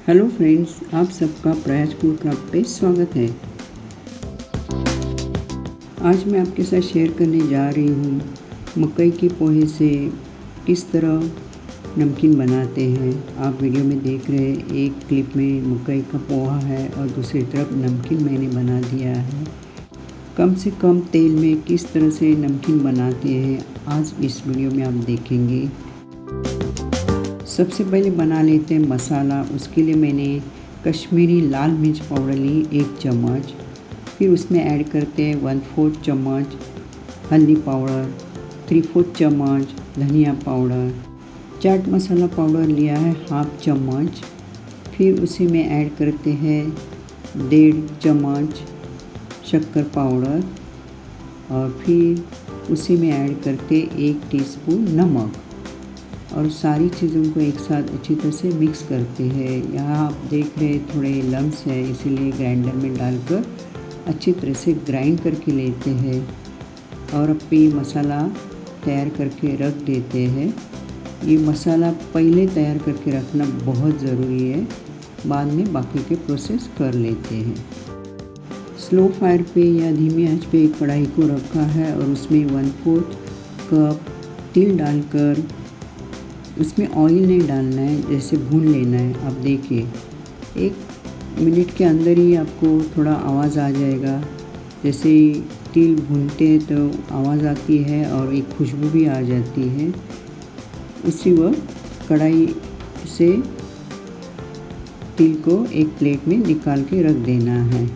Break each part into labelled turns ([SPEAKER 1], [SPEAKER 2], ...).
[SPEAKER 1] Hello friends, आप सबका प्रयास फूड क्राफ्ट पे स्वागत है। आज मैं आपके साथ शेयर करने जा रही हूँ मकई के पोहे से किस तरह नमकीन बनाते हैं। आप वीडियो में देख रहे हैं, एक क्लिप में मकई का पोहा है और दूसरी तरफ नमकीन मैंने बना दिया है। कम से कम तेल में किस तरह से नमकीन बनाते हैं आज इस वीडियो में आप देखेंगे। सबसे पहले बना लेते हैं मसाला। उसके लिए मैंने कश्मीरी लाल मिर्च पाउडर ली 1 चम्मच। फिर उसमें ऐड करते हैं 1/4 चम्मच हल्दी पाउडर, 3/4 चम्मच धनिया पाउडर, चाट मसाला पाउडर लिया है 1/2 चम्मच। फिर उसी में ऐड करते हैं 1.5 चम्मच शक्कर पाउडर और फिर उसी में ऐड करते 1 टीस्पून नमक और सारी चीज़ों को एक साथ अच्छी तरह से मिक्स करते हैं। यहाँ आप देख रहे हैं थोड़े लम्स है, इसीलिए ग्राइंडर में डालकर अच्छी तरह से ग्राइंड करके लेते हैं और अब ये मसाला तैयार करके रख देते हैं। ये मसाला पहले तैयार करके रखना बहुत ज़रूरी है, बाद में बाकी के प्रोसेस कर लेते हैं। स्लो फायर पे या धीमी आंच पे एक कढ़ाई को रखा है और उसमें 1/4 कप तिल डालकर उसमें ऑयल नहीं डालना है, जैसे भून लेना है। आप देखिए 1 मिनट के अंदर ही आपको थोड़ा आवाज़ आ जाएगा। जैसे तिल भूनते हैं तो आवाज़ आती है और एक खुशबू भी आ जाती है। उसी वक्त कढ़ाई से तिल को एक प्लेट में निकाल के रख देना है।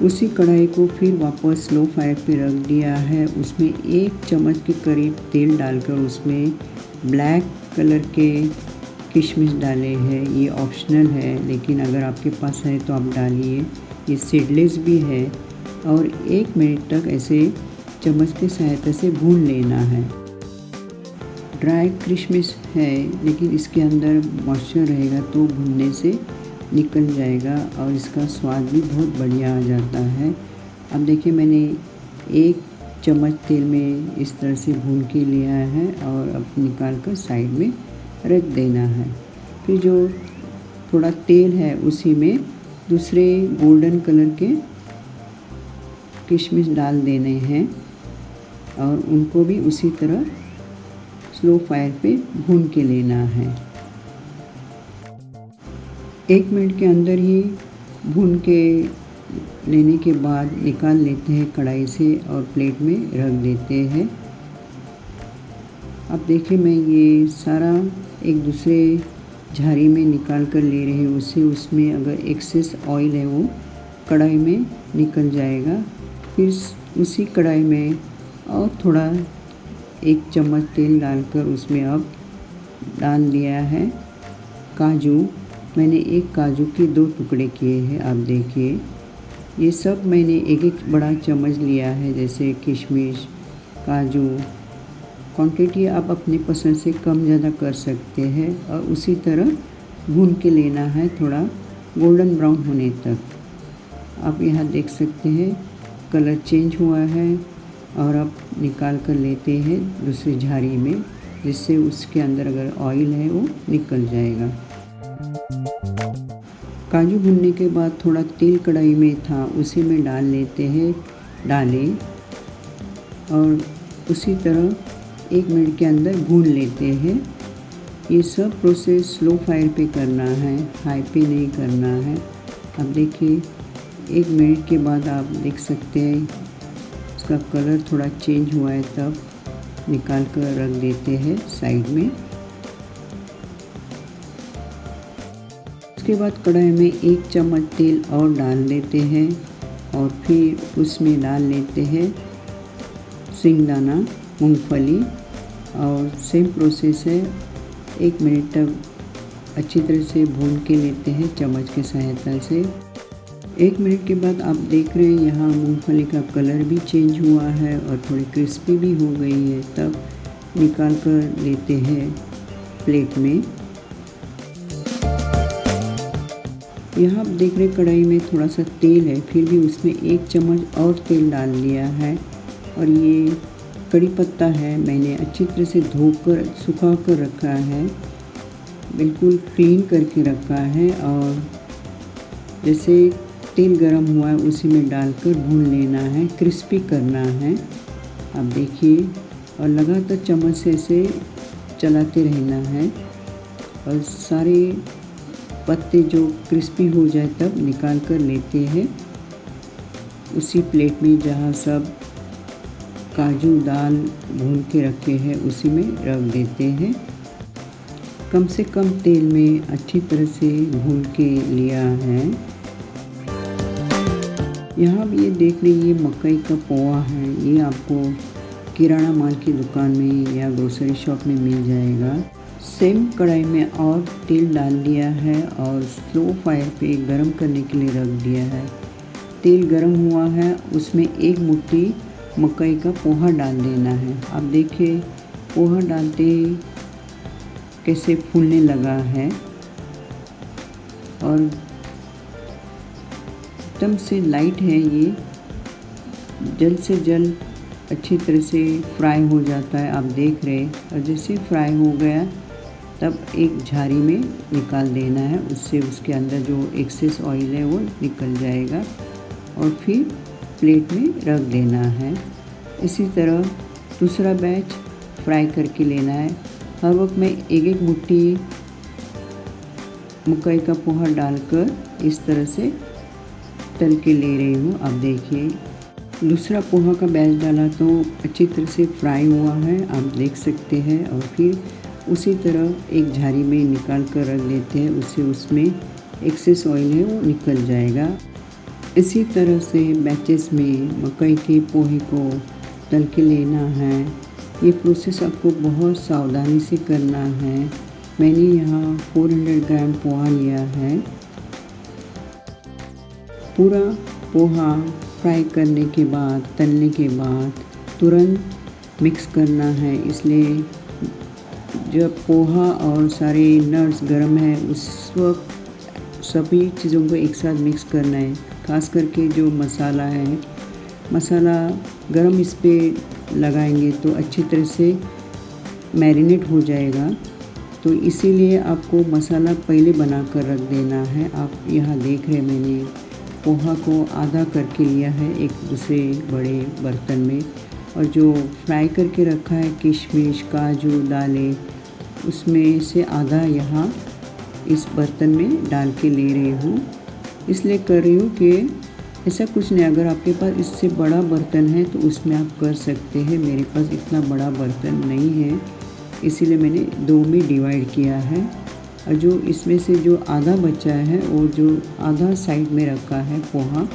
[SPEAKER 1] उसी कढ़ाई को फिर वापस स्लो फायर पे रख दिया है। उसमें 1 चम्मच के करीब तेल डालकर उसमें ब्लैक कलर के किशमिश डाले हैं। ये ऑप्शनल है, लेकिन अगर आपके पास है तो आप डालिए। ये सीडलेस भी है और 1 मिनट तक ऐसे चम्मच की सहायता से भून लेना है। ड्राई किशमिश है, लेकिन इसके अंदर मॉइस्चर रहेगा तो भूनने से निकल जाएगा और इसका स्वाद भी बहुत बढ़िया आ जाता है। अब देखिए मैंने 1 चम्मच तेल में इस तरह से भून के लिया है और अब निकाल कर साइड में रख देना है। फिर जो थोड़ा तेल है उसी में दूसरे गोल्डन कलर के किशमिश डाल देने हैं और उनको भी उसी तरह स्लो फायर पे भून के लेना है। 1 मिनट के अंदर ही भून के लेने के बाद निकाल लेते हैं कढ़ाई से और प्लेट में रख देते हैं। अब देखिए मैं ये सारा एक दूसरे झाड़ी में निकाल कर ले रही हूँ। उससे उसमें अगर एक्सेस ऑयल है वो कढ़ाई में निकल जाएगा। फिर उसी कढ़ाई में और थोड़ा 1 चम्मच तेल डालकर उसमें अब डाल दिया है काजू। मैंने एक काजू के 2 टुकड़े किए हैं। आप देखिए ये सब मैंने एक बड़ा चम्मच लिया है। जैसे किशमिश, काजू, क्वांटिटी आप अपनी पसंद से कम ज़्यादा कर सकते हैं और उसी तरह भून के लेना है थोड़ा गोल्डन ब्राउन होने तक। आप यहाँ देख सकते हैं कलर चेंज हुआ है और अब निकाल कर लेते हैं दूसरी झाड़ी में, जिससे उसके अंदर अगर ऑयल है वो निकल जाएगा। काजू भूनने के बाद थोड़ा तेल कढ़ाई में था, उसी में डाल लेते हैं डालें और उसी तरह 1 मिनट के अंदर भून लेते हैं। ये सब प्रोसेस स्लो फायर पे करना है, हाई पे नहीं करना है। अब देखिए 1 मिनट के बाद आप देख सकते हैं उसका कलर थोड़ा चेंज हुआ है, तब निकाल कर रख देते हैं साइड में। उसके बाद कढ़ाई में 1 चम्मच तेल और डाल देते हैं और फिर उसमें डाल लेते हैं सिंगदाना, मूंगफली और सेम प्रोसेस है। 1 मिनट तक अच्छी तरह से भून के लेते हैं चम्मच की सहायता से। 1 मिनट के बाद आप देख रहे हैं यहाँ मूंगफली का कलर भी चेंज हुआ है और थोड़ी क्रिस्पी भी हो गई है। तब निकाल कर लेते हैं प्लेट में। यहाँ आप देख रहे कढ़ाई में थोड़ा सा तेल है, फिर भी उसमें 1 चम्मच और तेल डाल लिया है और ये कड़ी पत्ता है, मैंने अच्छी तरह से धोकर सुखा कर रखा है, बिल्कुल क्लीन करके रखा है। और जैसे तेल गरम हुआ है उसी में डालकर भून लेना है, क्रिस्पी करना है। आप देखिए, और लगातार चम्मच से इसे चलाते रहना है और सारे पत्ते जो क्रिस्पी हो जाए तब निकाल कर लेते हैं उसी प्लेट में जहाँ सब काजू दाल भून के रखे हैं उसी में रख देते हैं। कम से कम तेल में अच्छी तरह से भून के लिया है। यहाँ भी ये देख लीजिए मकई का पोहा है, ये आपको किराना माल की दुकान में या ग्रोसरी शॉप में मिल जाएगा। सेम कढ़ाई में और तेल डाल दिया है और स्लो फायर पे गरम करने के लिए रख दिया है। तेल गरम हुआ है, उसमें एक मुट्ठी मकई का पोहा डाल देना है। आप देखिए पोहा डालते कैसे फूलने लगा है और एकदम से लाइट है, ये जल्द से जल्द अच्छी तरह से फ्राई हो जाता है। आप देख रहे हैं, और जैसे फ्राई हो गया तब एक झाड़ी में निकाल देना है, उससे उसके अंदर जो एक्सेस ऑयल है वो निकल जाएगा और फिर प्लेट में रख देना है। इसी तरह दूसरा बैच फ्राई करके लेना है। हर वक्त मैं एक एक मुट्ठी मकई का पोहा डालकर इस तरह से तल के ले रही हूँ। आप देखिए दूसरा पोहा का बैच डाला तो अच्छी तरह से फ्राई हुआ है, आप देख सकते हैं। और फिर उसी तरह एक झाड़ी में निकाल कर रख देते हैं, उससे उसमें एक्सेस ऑयल है वो निकल जाएगा। इसी तरह से बैचेस में मकई के पोहे को तल के लेना है। ये प्रोसेस आपको बहुत सावधानी से करना है। मैंने यहाँ 400 ग्राम पोहा लिया है। पूरा पोहा फ्राई करने के बाद, तलने के बाद तुरंत मिक्स करना है, इसलिए जब पोहा और सारे नट्स गर्म है उस वक्त सभी चीज़ों को एक साथ मिक्स करना है। खास करके जो मसाला है, मसाला गरम इस पर लगाएंगे तो अच्छी तरह से मैरिनेट हो जाएगा, तो इसीलिए आपको मसाला पहले बना कर रख देना है। आप यहाँ देख रहे हैं मैंने पोहा को आधा करके लिया है एक दूसरे बड़े बर्तन में, और जो फ्राई करके रखा है किशमिश काजू दालें, उसमें से आधा यहाँ इस बर्तन में डाल के ले रही हूँ। इसलिए कर रही हूँ कि ऐसा कुछ नहीं, अगर आपके पास इससे बड़ा बर्तन है तो उसमें आप कर सकते हैं। मेरे पास इतना बड़ा बर्तन नहीं है, इसीलिए मैंने दो में डिवाइड किया है। और जो इसमें से जो आधा बचा है और जो आधा साइड में रखा है पोहा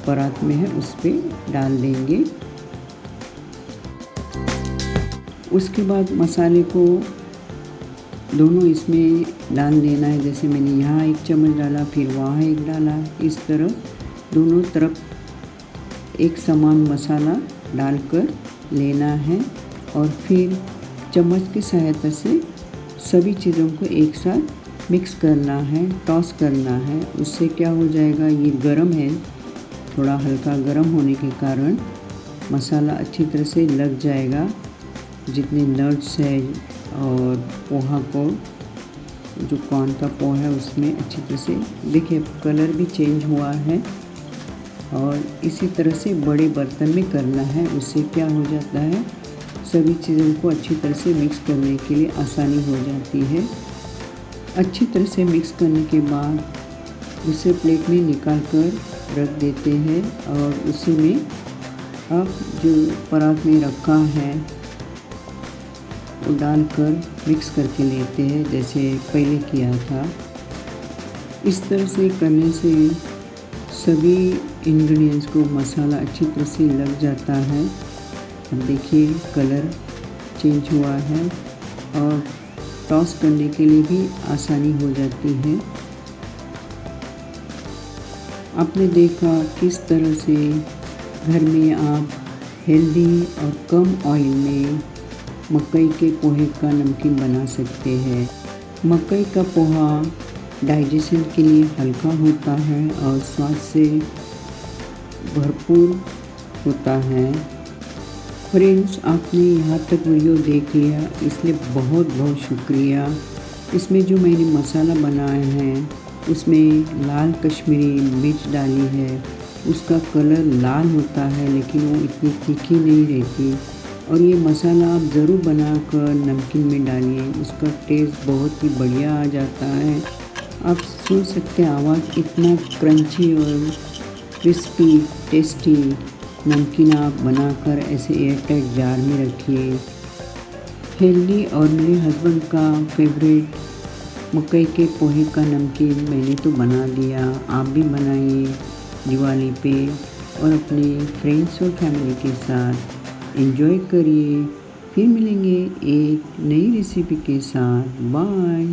[SPEAKER 1] परात में है, उस पर डाल देंगे। उसके बाद मसाले को दोनों इसमें डाल देना है। जैसे मैंने यहाँ एक चम्मच डाला, फिर वहाँ एक डाला, इस तरह दोनों तरफ एक समान मसाला डालकर लेना है और फिर चम्मच की सहायता से सभी चीज़ों को एक साथ मिक्स करना है, टॉस करना है। उससे क्या हो जाएगा, ये गरम है, थोड़ा हल्का गरम होने के कारण मसाला अच्छी तरह से लग जाएगा। जितने नट्स है और पोहा को, जो कॉर्न का पोहा है उसमें अच्छी तरह से, देखिए कलर भी चेंज हुआ है। और इसी तरह से बड़े बर्तन में करना है, उससे क्या हो जाता है, सभी चीज़ों को अच्छी तरह से मिक्स करने के लिए आसानी हो जाती है। अच्छी तरह से मिक्स करने के बाद दूसरे प्लेट में निकाल कर रख देते हैं और उसी में अब जो परात में रखा है वो डालकर मिक्स करके लेते हैं, जैसे पहले किया था। इस तरह से करने से सभी इंग्रेडिएंट्स को मसाला अच्छी तरह से लग जाता है। अब देखिए कलर चेंज हुआ है और टॉस करने के लिए भी आसानी हो जाती है। आपने देखा किस तरह से घर में आप हेल्दी और कम ऑयल में मकई के पोहे का नमकीन बना सकते हैं। मकई का पोहा डाइजेशन के लिए हल्का होता है और स्वाद से भरपूर होता है। फ्रेंड्स, आपने यहाँ तक वीडियो देख लिया, इसलिए बहुत बहुत शुक्रिया। इसमें जो मैंने मसाला बनाया है उसमें लाल कश्मीरी मिर्च डाली है। उसका कलर लाल होता है लेकिन वो इतनी तीखी नहीं रहती। और ये मसाला आप ज़रूर बनाकर नमकीन में डालिए, उसका टेस्ट बहुत ही बढ़िया आ जाता है। आप सुन सकते हैं आवाज़, इतना क्रंची और क्रिस्पी टेस्टी नमकीन आप बनाकर ऐसे एयरटाइट जार में रखिए। हेल्दी और मेरे हस्बैंड का फेवरेट मकई के पोहे का नमकीन मैंने तो बना दिया। आप भी बनाइए दिवाली पे और अपने फ्रेंड्स और फैमिली के साथ एंजॉय करिए। फिर मिलेंगे एक नई रेसिपी के साथ। बाय।